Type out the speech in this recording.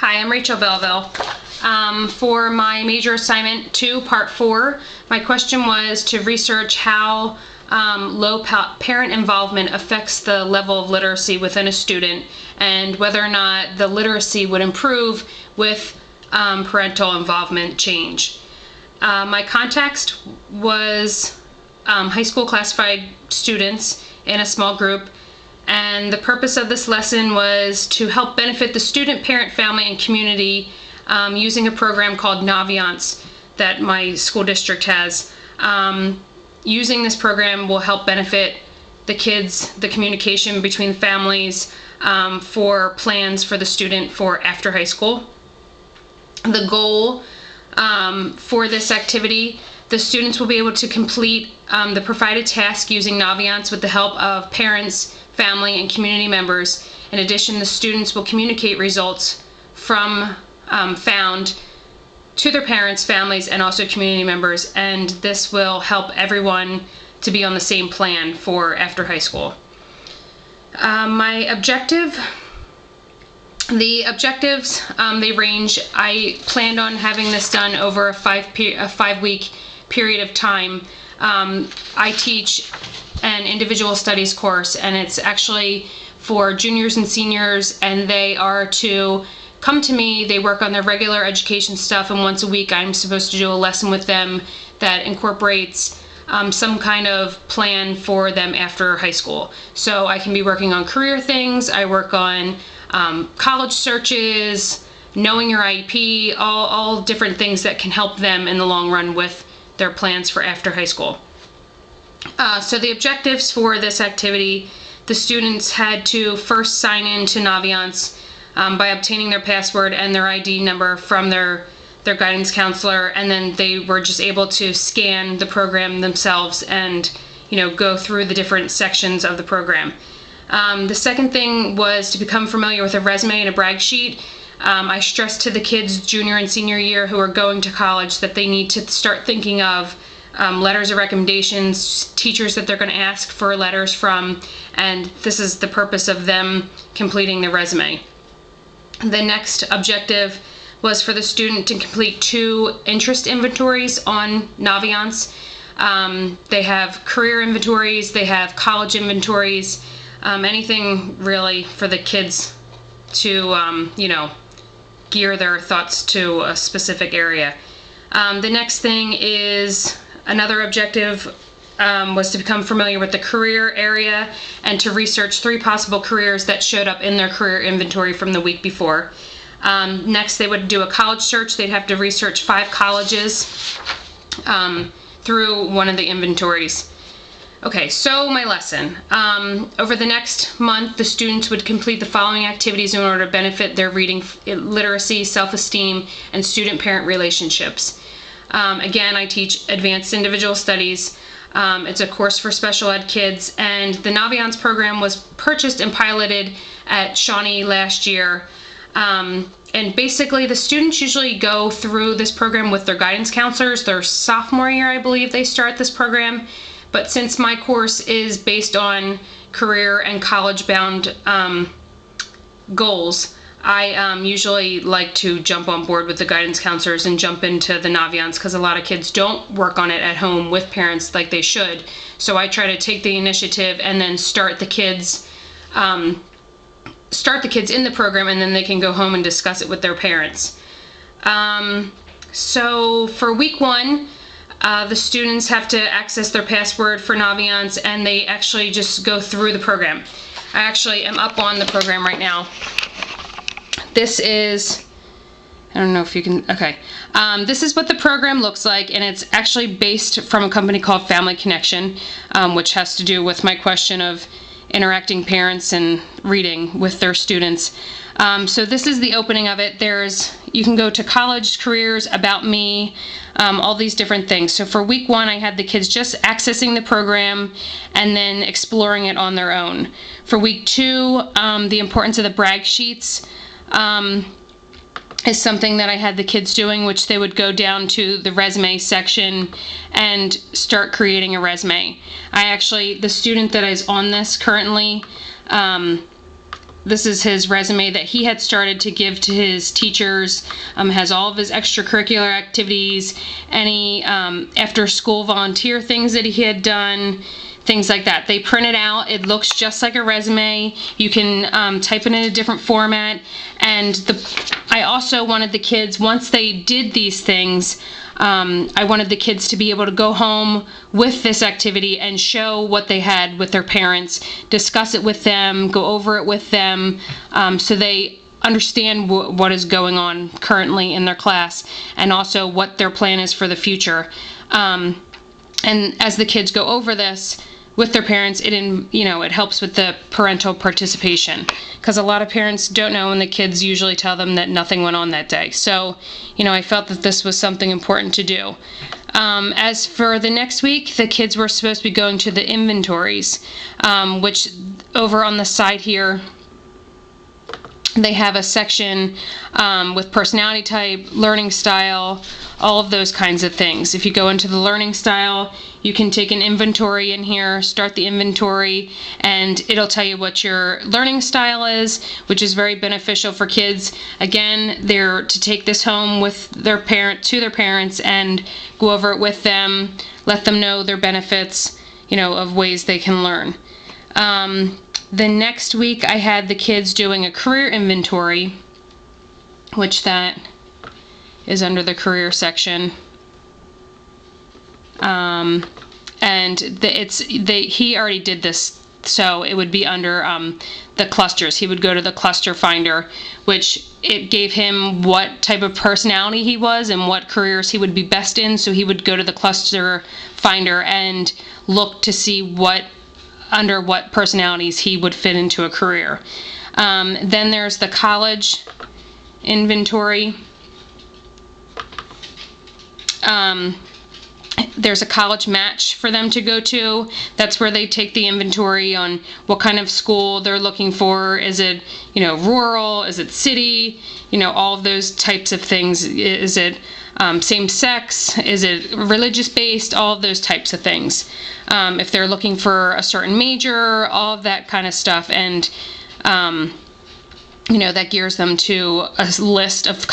Hi, I'm Rachel Belleville. For my major assignment 2, part 4, my question was to research how low parent involvement affects the level of literacy within a student and whether or not the literacy would improve with parental involvement change. My context was high school classified students in a small group, and the purpose of this lesson was to help benefit the student, parent, family, and community using a program called Naviance that my school district has. Using this program will help benefit the kids, the communication between families, for plans for the student for after high school. The goal for this activity, the students will be able to complete the provided task using Naviance with the help of parents, family, and community members. In addition, the students will communicate results from found to their parents, families, and also community members, and this will help everyone to be on the same plan for after high school. The objectives, they range. I planned on having this done over a 5-week period of time. I teach an individual studies course, and it's actually for juniors and seniors, and they are to come to me. They work on their regular education stuff, and once a week I'm supposed to do a lesson with them that incorporates some kind of plan for them after high school. So I can be working on career things, I work on college searches, knowing your IEP, all different things that can help them in the long run with their plans for after high school. So the objectives for this activity, the students had to first sign in to Naviance by obtaining their password and their ID number from their guidance counselor, and then they were just able to scan the program themselves and go through the different sections of the program. The second thing was to become familiar with a resume and a brag sheet. I stressed to the kids junior and senior year who are going to college that they need to start thinking of letters of recommendations, teachers that they're going to ask for letters from, and this is the purpose of them completing the resume. The next objective was for the student to complete 2 interest inventories on Naviance. They have career inventories, they have college inventories, anything really for the kids to, gear their thoughts to a specific area. The next thing is another objective was to become familiar with the career area and to research 3 possible careers that showed up in their career inventory from the week before. Next, they would do a college search. They'd have to research 5 colleges through one of the inventories. Okay, so my lesson. Over the next month, the students would complete the following activities in order to benefit their reading literacy, self-esteem, and student-parent relationships. Again, I teach advanced individual studies. It's a course for special ed kids, and the Naviance program was purchased and piloted at Shawnee last year. And basically, the students usually go through this program with their guidance counselors. Their sophomore year, I believe, they start this program. But since my course is based on career and college-bound goals, I usually like to jump on board with the guidance counselors and jump into the Naviance because a lot of kids don't work on it at home with parents like they should. So I try to take the initiative and then start the kids in the program, and then they can go home and discuss it with their parents. So for week 1, the students have to access their password for Naviance, and they actually just go through the program. I actually am up on the program right now. This is, I don't know if you can, okay. This is what the program looks like, and it's actually based from a company called Family Connection, which has to do with my question of interacting parents and reading with their students. So this is the opening of it. You can go to college, careers, about me, all these different things. So for week 1, I had the kids just accessing the program and then exploring it on their own. For week 2, the importance of the brag sheets is something that I had the kids doing, which they would go down to the resume section and start creating a resume. The student that is on this currently, this is his resume that he had started to give to his teachers. Has all of his extracurricular activities, any after-school volunteer things that he had done, things like that. They print it out. It looks just like a resume. You can type it in a different format. And I also wanted the kids, once they did these things, I wanted the kids to be able to go home with this activity and show what they had with their parents, discuss it with them, go over it with them, so they understand what is going on currently in their class, and also what their plan is for the future. And as the kids go over this with their parents, it helps with the parental participation, because a lot of parents don't know, and the kids usually tell them that nothing went on that day. So, I felt that this was something important to do. As for the next week, the kids were supposed to be going to the inventories, which over on the side here, they have a section with personality type, learning style, all of those kinds of things. If you go into the learning style, you can take an inventory in here, start the inventory, and it'll tell you what your learning style is, which is very beneficial for kids. Again, they're to take this home with their parents and go over it with them, let them know their benefits, of ways they can learn. The next week, I had the kids doing a career inventory, which that is under the career section. And he already did this, so it would be under the clusters. He would go to the cluster finder, which it gave him what type of personality he was and what careers he would be best in. So he would go to the cluster finder and look to see under what personalities he would fit into a career. Then there's the college inventory. There's a college match for them to go to. That's where they take the inventory on what kind of school they're looking for. Is it, rural? Is it city? All of those types of things. Is it same sex? Is it religious based? All of those types of things. If they're looking for a certain major, all of that kind of stuff. And, that gears them to a list of